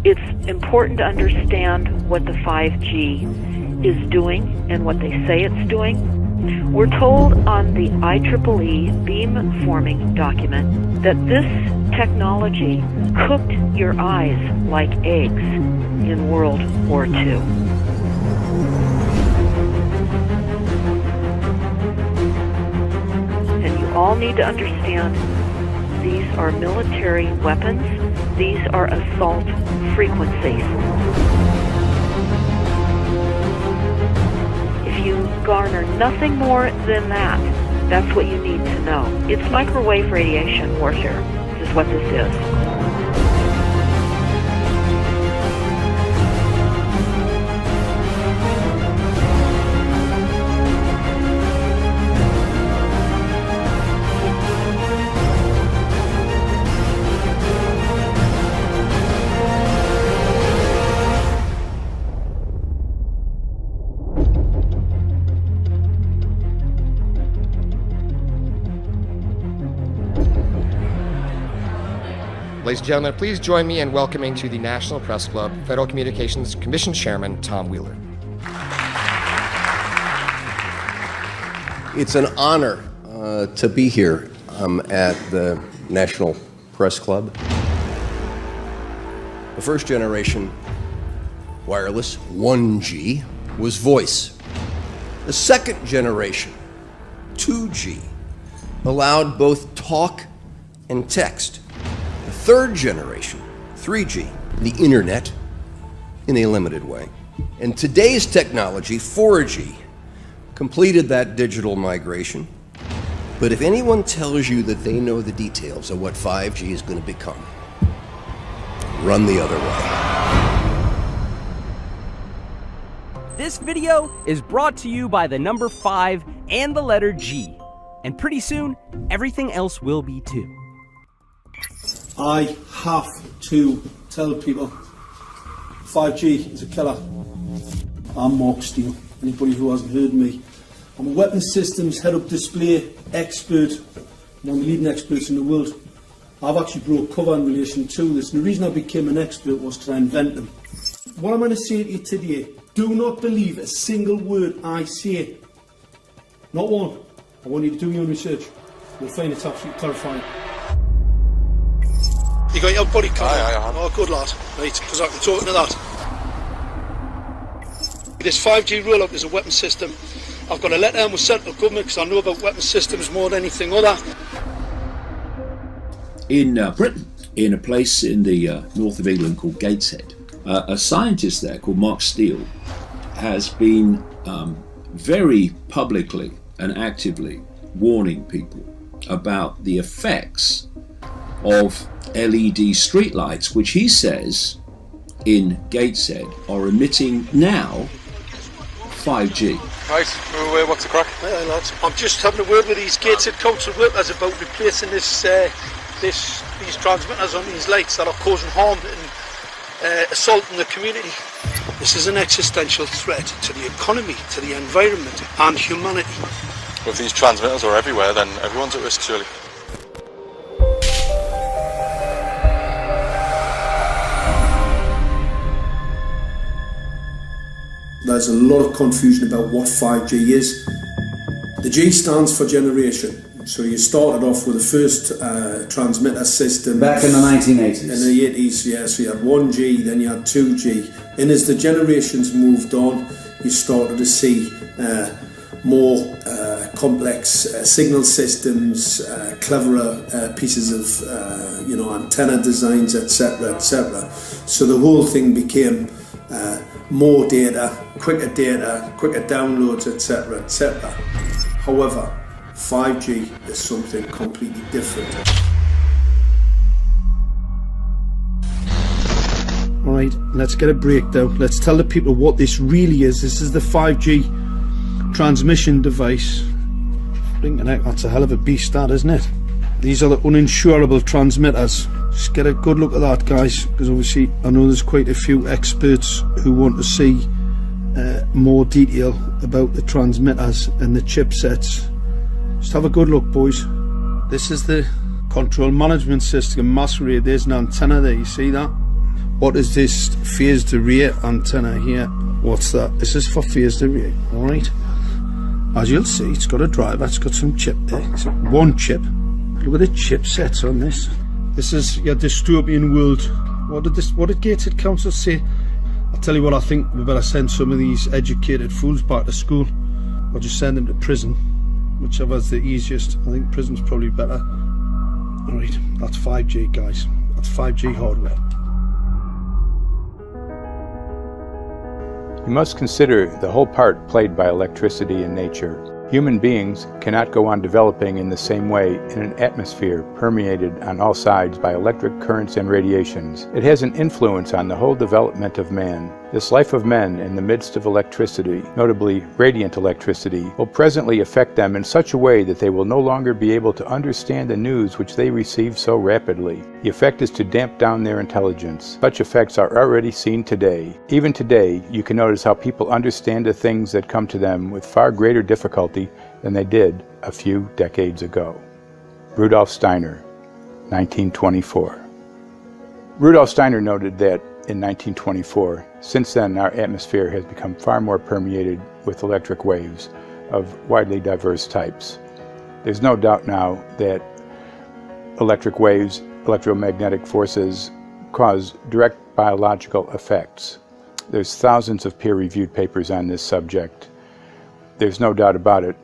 It's important to understand what the 5G is doing and what they say it's doing. We're told on the IEEE beamforming document that this technology cooked your eyes like eggs in World War II. And you all need to understand these are military weapons. These are assault frequencies. If you garner nothing more than that, that's what you need to know. It's microwave radiation warfare, is what this is. Ladies and gentlemen, please join me in welcoming to the National Press Club Federal Communications Commission Chairman Tom Wheeler. It's an honor to be here at the National Press Club. The first generation wireless, 1G, was voice. The second generation, 2G, allowed both talk and text. The third generation, 3G, the internet, in a limited way. And today's technology, 4G, completed that digital migration. But if anyone tells you that they know the details of what 5G is going to become, run the other way. This video is brought to you by the number 5 and the letter G. And pretty soon, everything else will be too. I have to tell people 5G is a killer. I'm Mark Steele. Anybody who hasn't heard me, I'm a weapons systems head-up display expert, one of the leading experts in the world. I've actually brought cover in relation to this, and the reason I became an expert was because I invented them. What I'm going to say to you today, do not believe a single word I say. Not one. I want you to do your own research. You'll find it's absolutely terrifying. You got your body cover? Aye. Oh, good lad. Right, because I can talk to that. This 5G roll-up is a weapon system. I've got a letter with central government because I know about weapon systems more than anything other. In Britain, in a place in the north of England called Gateshead, a scientist there called Mark Steele has been very publicly and actively warning people about the effects of LED streetlights, which he says in Gateshead are emitting now 5G. Right, what's the crack? Hey, lads. I'm just having a word with these Gateshead council workers about replacing these transmitters on these lights that are causing harm and assaulting the community. This is an existential threat to the economy, to the environment and humanity. Well, if these transmitters are everywhere, then everyone's at risk, surely. There's a lot of confusion about what 5G is. The G stands for generation. So you started off with the first transmitter system. Back in the 1980s. In the 80s, yeah. So you had 1G, then you had 2G. And as the generations moved on, you started to see more complex signal systems, cleverer pieces of antenna designs, etc., etc. So the whole thing became more data, quicker downloads, etc., etc. However, 5G is something completely different. Alright, let's get a breakdown. Let's tell the people what this really is. This is the 5G transmission device. That's a hell of a beast, that, isn't it? These are the uninsurable transmitters. Just get a good look at that, guys, because obviously I know there's quite a few experts who want to see more detail about the transmitters and the chipsets. Just have a good look, boys. This is the control management system masquerade. There's an antenna there, you see that? What is this phased array antenna here? What's that? This is for phased array, alright? As you'll see, it's got a driver, it's got some chip there. It's one chip. Look at the chipsets on this. This is your dystopian world. What did Gateshead Council say? I'll tell you what, I think we better send some of these educated fools back to school. Or just send them to prison. Whichever's the easiest. I think prison's probably better. Alright, that's 5G, guys. That's 5G hardware. You must consider the whole part played by electricity in nature. Human beings cannot go on developing in the same way in an atmosphere permeated on all sides by electric currents and radiations. It has an influence on the whole development of man. This life of men in the midst of electricity, notably radiant electricity, will presently affect them in such a way that they will no longer be able to understand the news which they receive so rapidly. The effect is to damp down their intelligence. Such effects are already seen today. Even today, you can notice how people understand the things that come to them with far greater difficulty than they did a few decades ago. Rudolf Steiner, 1924. Rudolf Steiner noted that in 1924, since then our atmosphere has become far more permeated with electric waves of widely diverse types. There's no doubt now that electric waves, electromagnetic forces, cause direct biological effects. There's thousands of peer-reviewed papers on this subject. There's no doubt about it.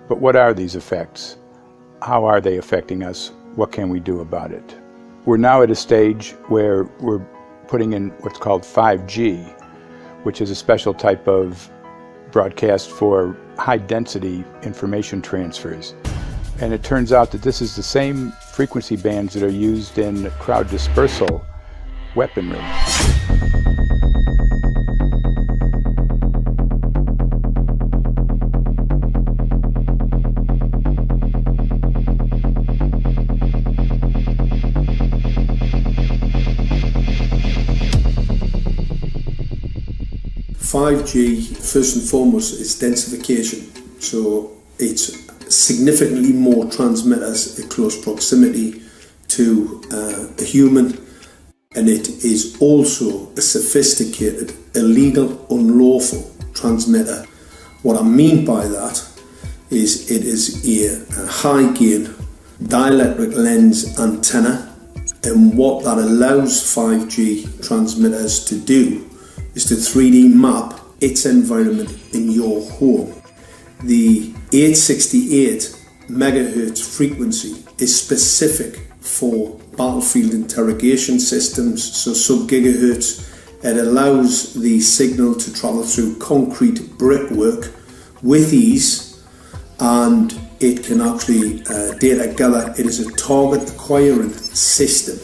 But what are these effects? How are they affecting us? What can we do about it? We're now at a stage where we're putting in what's called 5G, which is a special type of broadcast for high-density information transfers. And it turns out that this is the same frequency bands that are used in crowd dispersal weaponry. 5G, first and foremost, is densification. So it's significantly more transmitters at close proximity to a human, and it is also a sophisticated, illegal, unlawful transmitter. What I mean by that is it is a high gain dielectric lens antenna, and what that allows 5G transmitters to do is to 3D map its environment in your home. The 868 megahertz frequency is specific for battlefield interrogation systems, so sub-gigahertz. It allows the signal to travel through concrete brickwork with ease, and it can actually data gather. It is a target acquiring system.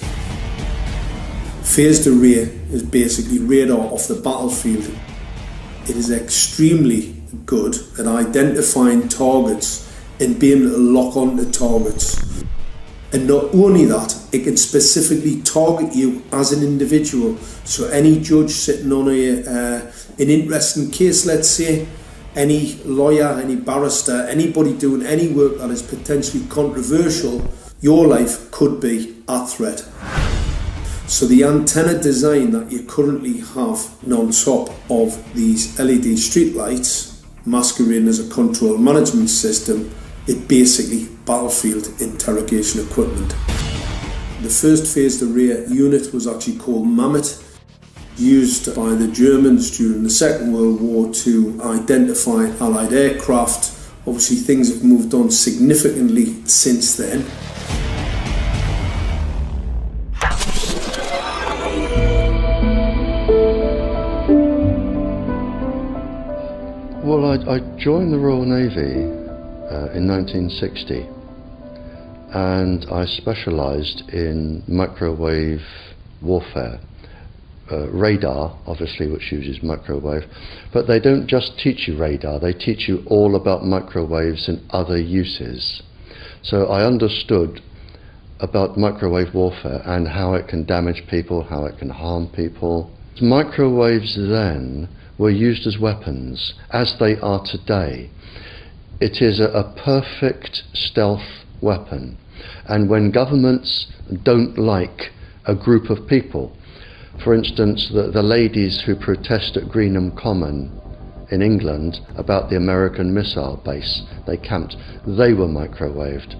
Phased array is basically radar off the battlefield. It is extremely good at identifying targets and being able to lock onto targets. And not only that, it can specifically target you as an individual. So any judge sitting on an interesting case, let's say, any lawyer, any barrister, anybody doing any work that is potentially controversial, your life could be at threat. So the antenna design that you currently have on top of these LED streetlights, masquerading as a control management system, is basically battlefield interrogation equipment. The first phased array unit was actually called Mammoth, used by the Germans during the Second World War to identify Allied aircraft. Obviously things have moved on significantly since then. Well, I joined the Royal Navy in 1960, and I specialised in microwave warfare. Radar, obviously, which uses microwave, but they don't just teach you radar, they teach you all about microwaves and other uses. So I understood about microwave warfare and how it can damage people, how it can harm people. Microwaves then were used as weapons, as they are today. It is a perfect stealth weapon, and when governments don't like a group of people, For instance, the ladies who protest at Greenham Common in England about the American missile base they camped, they were microwaved.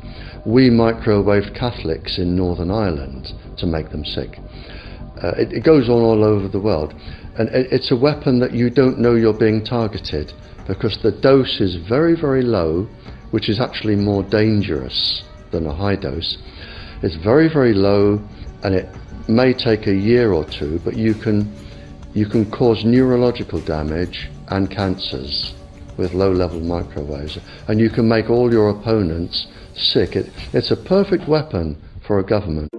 We microwaved Catholics in Northern Ireland to make them sick. It goes on all over the world, and it's a weapon that you don't know you're being targeted, because the dose is very, very low, which is actually more dangerous than a high dose. It's very, very low, and it may take a year or two, but you can cause neurological damage and cancers with low-level microwaves, and you can make all your opponents sick. It's a perfect weapon for a government.